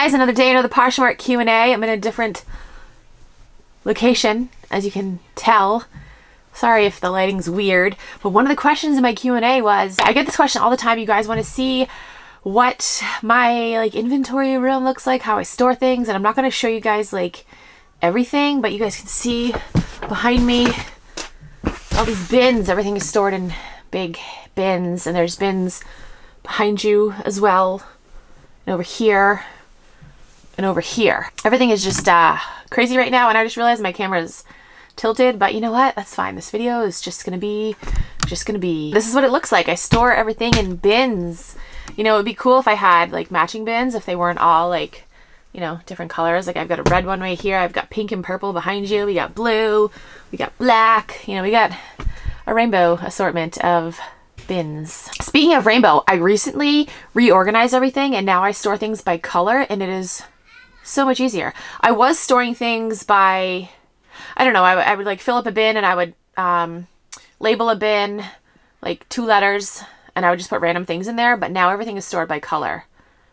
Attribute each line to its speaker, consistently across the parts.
Speaker 1: guys, another day, another Poshmark Q&A. I'm in a different location, as you can tell. Sorry if the lighting's weird, but one of the questions in my Q&A was, I get this question all the time. You guys want to see what my inventory room looks like, how I store things, and I'm not going to show you guys everything, but you guys can see behind me all these bins. Everything is stored in big bins, and there's bins behind you as well, and over here, and over here. Everything is just crazy right now, and I just realized my camera's tilted, but you know what? That's fine. This video is just gonna be, this is what it looks like. I store everything in bins. You know, it'd be cool if I had matching bins, if they weren't all you know, different colors. I've got a red one right here. I've got pink and purple behind you. We got blue, we got black. You know, we got a rainbow assortment of bins. Speaking of rainbow, I recently reorganized everything, and now I store things by color, and it is so much easier. I was storing things by, I don't know, I would fill up a bin, and I would label a bin 2 letters, and I would just put random things in there. But now everything is stored by color,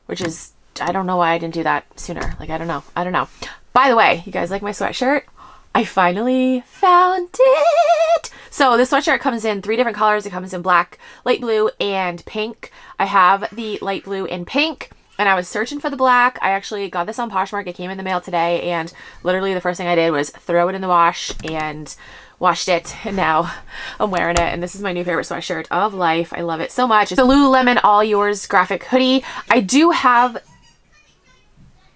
Speaker 1: which is, I don't know why I didn't do that sooner. I don't know. By the way, you guys like my sweatshirt? I finally found it. So this sweatshirt comes in 3 different colors. It comes in black, light blue, and pink. I have the light blue and pink, and I was searching for the black. I actually got this on Poshmark. It came in the mail today, and literally the first thing I did was throw it in the wash and washed it, and now I'm wearing it, and this is my new favorite sweatshirt of life. I love it so much. It's a Lululemon All Yours graphic hoodie. I do have,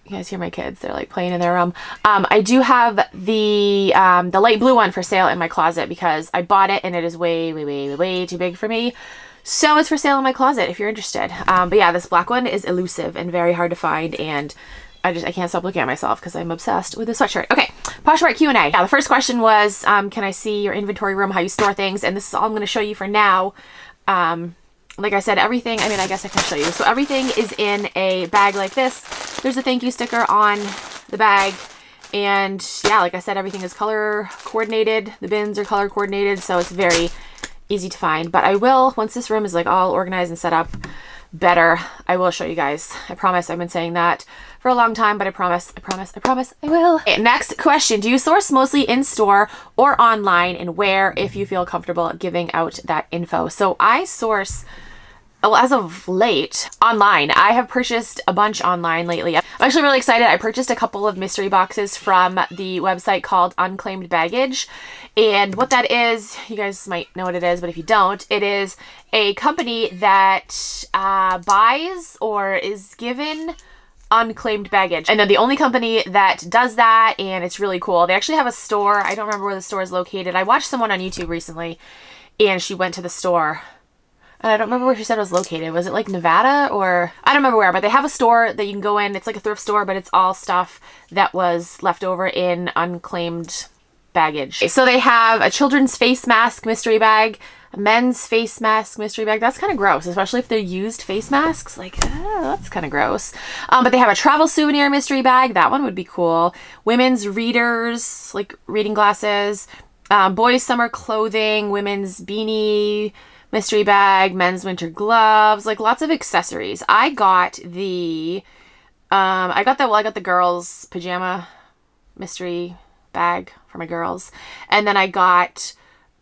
Speaker 1: you guys hear my kids, they're playing in their room. I do have the light blue one for sale in my closet because I bought it and it is way too big for me. So it's for sale in my closet if you're interested. But yeah, this black one is elusive and very hard to find, and I can't stop looking at myself because I'm obsessed with this sweatshirt. Okay, Poshmark Q&A. Yeah, the first question was, can I see your inventory room, how you store things? And this is all I'm going to show you for now. Like I said, everything, I guess I can show you. So everything is in a bag like this. There's a thank you sticker on the bag. And yeah, like I said, everything is color coordinated. The bins are color coordinated, so it's very easy to find. But I will, once this room is all organized and set up better, I will show you guys. I promise. I've been saying that for a long time, but I promise I will. Okay, next question. Do you source mostly in-store or online, and where, if you feel comfortable giving out that info? So I source, well, as of late, online. I have purchased a bunch online lately. I'm actually really excited. I purchased a couple of mystery boxes from the website called Unclaimed Baggage. And what that is, you guys might know what it is, but if you don't, it is a company that buys or is given unclaimed baggage. And they're the only company that does that, and it's really cool. They actually have a store. I don't remember where the store is located. I watched someone on YouTube recently, and she went to the store. And I don't remember where she said it was located. Was it Nevada, or I don't remember where, but they have a store that you can go in. It's like a thrift store, but it's all stuff that was left over in unclaimed baggage. So they have a children's face mask mystery bag, a men's face mask mystery bag. That's kind of gross, especially if they're used face masks. That's kind of gross. But they have a travel souvenir mystery bag. That one would be cool. Women's readers, reading glasses, boys summer clothing, women's beanie mystery bag, men's winter gloves, lots of accessories. I got the girls' pajama mystery bag for my girls, and then I got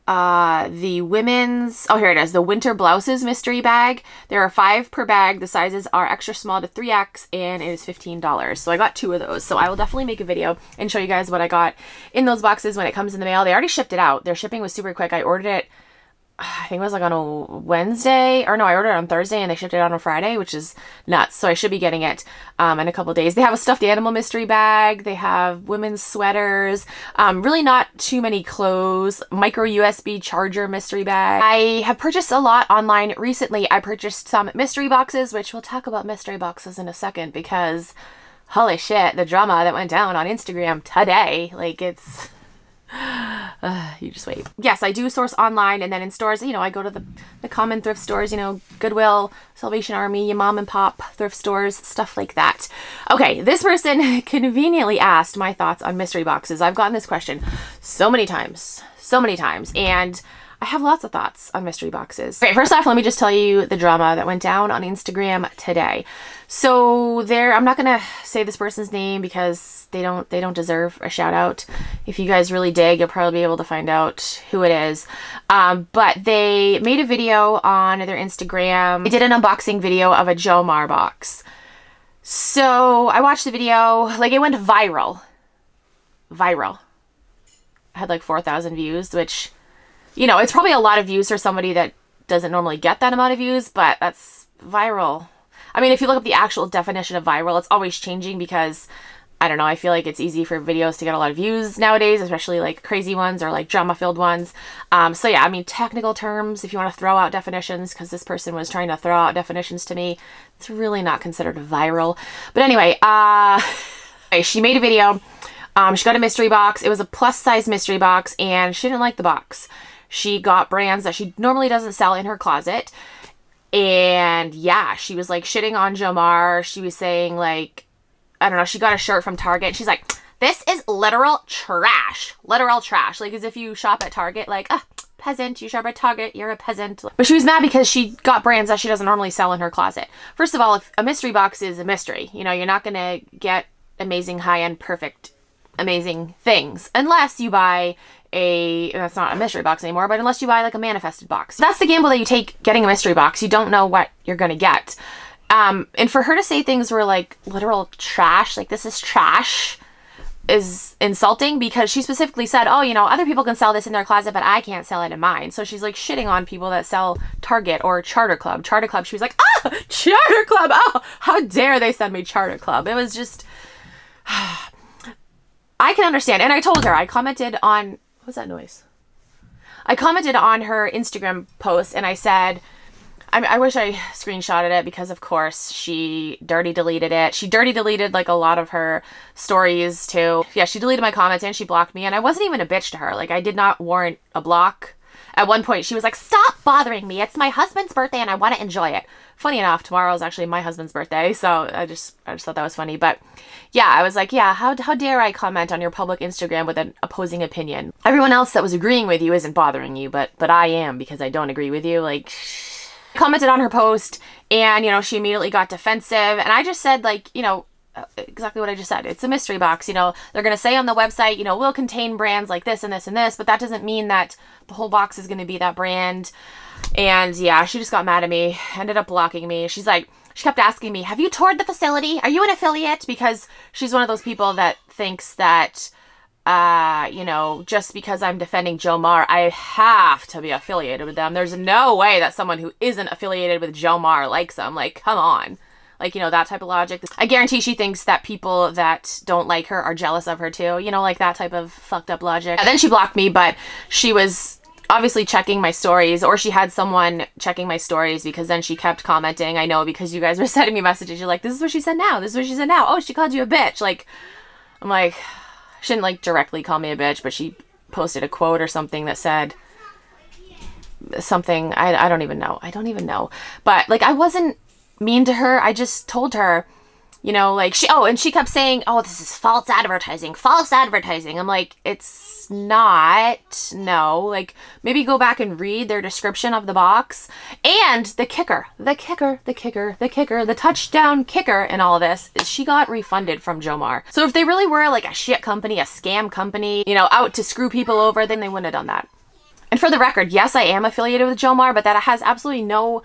Speaker 1: the women's, oh here it is, the winter blouses mystery bag. There are 5 per bag. The sizes are extra small to 3X, and it is $15. So I got 2 of those. So I will definitely make a video and show you guys what I got in those boxes when it comes in the mail. They already shipped it out. Their shipping was super quick. I ordered it, I think it was on a Wednesday, or no, I ordered it on Thursday and they shipped it out on Friday, which is nuts. So I should be getting it in a couple days. They have a stuffed animal mystery bag. They have women's sweaters, really not too many clothes, micro USB charger mystery bag. I have purchased a lot online recently. I purchased some mystery boxes, which we'll talk about mystery boxes in a second, because holy shit, the drama that went down on Instagram today, it's... you just wait. Yes, I do source online, and then in stores, you know, I go to the common thrift stores, you know, Goodwill, Salvation Army, your mom and pop thrift stores, stuff like that. Okay, this person conveniently asked my thoughts on mystery boxes. I've gotten this question so many times, and I have lots of thoughts on mystery boxes. Okay, first off, let me just tell you the drama that went down on Instagram today. So I'm not gonna say this person's name because they don't deserve a shout out. If you guys really dig, you'll probably be able to find out who it is. But they made a video on their Instagram. They did an unboxing video of a Jomar box. So I watched the video, like it went viral. Viral. I had like 4,000 views, which, you know, it's probably a lot of views for somebody that doesn't normally get that amount of views, but that's viral. I mean, if you look up the actual definition of viral, it's always changing because, I don't know, I feel like it's easy for videos to get a lot of views nowadays, especially like crazy ones or like drama-filled ones. So yeah, I mean, technical terms, if you want to throw out definitions, because this person was trying to throw out definitions to me, it's really not considered viral. But anyway, she made a video. She got a mystery box. It was a plus-size mystery box, and she didn't like the box. She got brands that she normally doesn't sell in her closet. And yeah, she was like shitting on Jomar. She was saying like, I don't know, she got a shirt from Target. She's like, this is literal trash. Literal trash. Like as if you shop at Target, like, peasant, you shop at Target, you're a peasant. But she was mad because she got brands that she doesn't normally sell in her closet. First of all, if a mystery box is a mystery, you know, you're not gonna get amazing, high-end, perfect, amazing things unless you buy that's not a mystery box anymore, but unless you buy like a manifested box. That's the gamble that you take getting a mystery box. You don't know what you're gonna get. And for her to say things were like literal trash, like this is trash, is insulting because she specifically said, oh, you know, other people can sell this in their closet, but I can't sell it in mine. So she's like shitting on people that sell Target or Charter Club. Charter Club, she was like, Charter Club, oh, how dare they send me Charter Club. It was just, I can understand. And I told her, I commented on, what was that noise? I commented on her Instagram post and I said, I wish I screenshotted it because of course she dirty deleted it. She dirty deleted like a lot of her stories too. Yeah, she deleted my comments and she blocked me, and I wasn't even a bitch to her. Like I did not warrant a block. At one point she was like, stop bothering me. It's my husband's birthday and I want to enjoy it. Funny enough, tomorrow is actually my husband's birthday, so I just thought that was funny. But yeah, I was like, yeah, how dare I comment on your public Instagram with an opposing opinion? Everyone else that was agreeing with you isn't bothering you, but I am because I don't agree with you. Like, commented on her post and, you know, she immediately got defensive, and I just said, like, you know, exactly what I just said. It's a mystery box, you know, they're going to say on the website, you know, will contain brands like this and this and this, but that doesn't mean that the whole box is going to be that brand. And yeah, she just got mad at me, ended up blocking me. She's like, she kept asking me, have you toured the facility? Are you an affiliate? Because she's one of those people that thinks that, you know, just because I'm defending Jomar, I have to be affiliated with them. There's no way that someone who isn't affiliated with Jomar likes them. Like, come on. Like, you know, that type of logic. I guarantee she thinks that people that don't like her are jealous of her too. You know, like that type of fucked up logic. And then she blocked me, but she was obviously checking my stories, or she had someone checking my stories, because then she kept commenting. I know, because you guys were sending me messages. You're like, this is what she said now. This is what she said now. Oh, she called you a bitch. Like, I'm like, she didn't like directly call me a bitch, but she posted a quote or something that said something. I don't even know. I don't even know. But like, I wasn't mean to her. I just told her, you know, like and she kept saying, oh, this is false advertising, false advertising. I'm like, it's not. No, like, maybe go back and read their description of the box. And the touchdown kicker in all of this is she got refunded from Jomar. So if they really were like a shit company, a scam company, you know, out to screw people over, then they wouldn't have done that. And for the record, yes, I am affiliated with Jomar, but that has absolutely no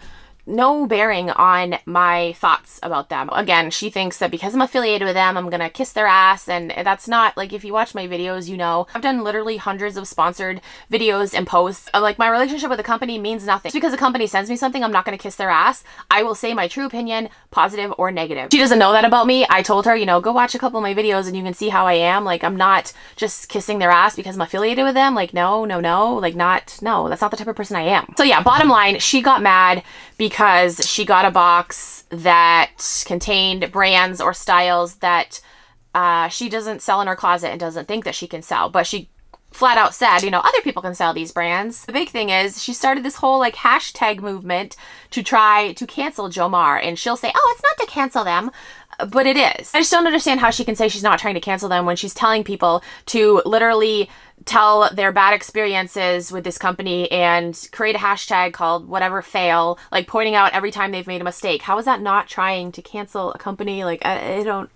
Speaker 1: bearing on my thoughts about them. Again, she thinks that because I'm affiliated with them, I'm gonna kiss their ass, and that's not, like, if you watch my videos, you know, I've done literally hundreds of sponsored videos and posts. Like, my relationship with the company means nothing. Just because a company sends me something, I'm not gonna kiss their ass. I will say my true opinion, positive or negative. She doesn't know that about me. I told her, you know, go watch a couple of my videos and you can see how I am. Like, I'm not just kissing their ass because I'm affiliated with them. Like, no, like, no, that's not the type of person I am. So yeah, bottom line, she got mad because she got a box that contained brands or styles that she doesn't sell in her closet and doesn't think that she can sell. But she flat out said, you know, other people can sell these brands. The big thing is she started this whole like hashtag movement to try to cancel Jomar, and she'll say, oh, it's not to cancel them, but it is. I just don't understand how she can say she's not trying to cancel them when she's telling people to literally tell their bad experiences with this company and create a hashtag called whatever fail, like pointing out every time they've made a mistake. How is that not trying to cancel a company? Like, I don't.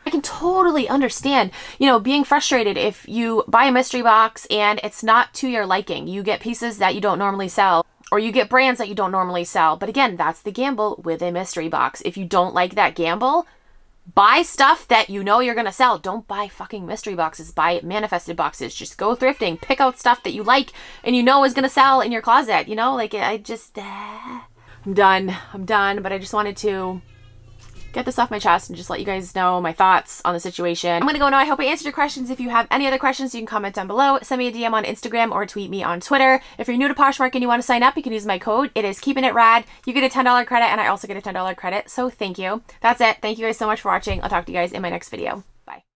Speaker 1: I can totally understand, you know, being frustrated if you buy a mystery box and it's not to your liking. You get pieces that you don't normally sell, or you get brands that you don't normally sell. But again, that's the gamble with a mystery box. If you don't like that gamble, buy stuff that you know you're going to sell. Don't buy fucking mystery boxes. Buy manifested boxes. Just go thrifting. Pick out stuff that you like and you know is going to sell in your closet. You know, like I just, I'm done. But I just wanted to get this off my chest and just let you guys know my thoughts on the situation. I'm gonna go now. I hope I answered your questions. If you have any other questions, you can comment down below. Send me a DM on Instagram or tweet me on Twitter. If you're new to Poshmark and you want to sign up, you can use my code. It is KEEPINITRAD. You get a $10 credit and I also get a $10 credit. So thank you. That's it. Thank you guys so much for watching. I'll talk to you guys in my next video.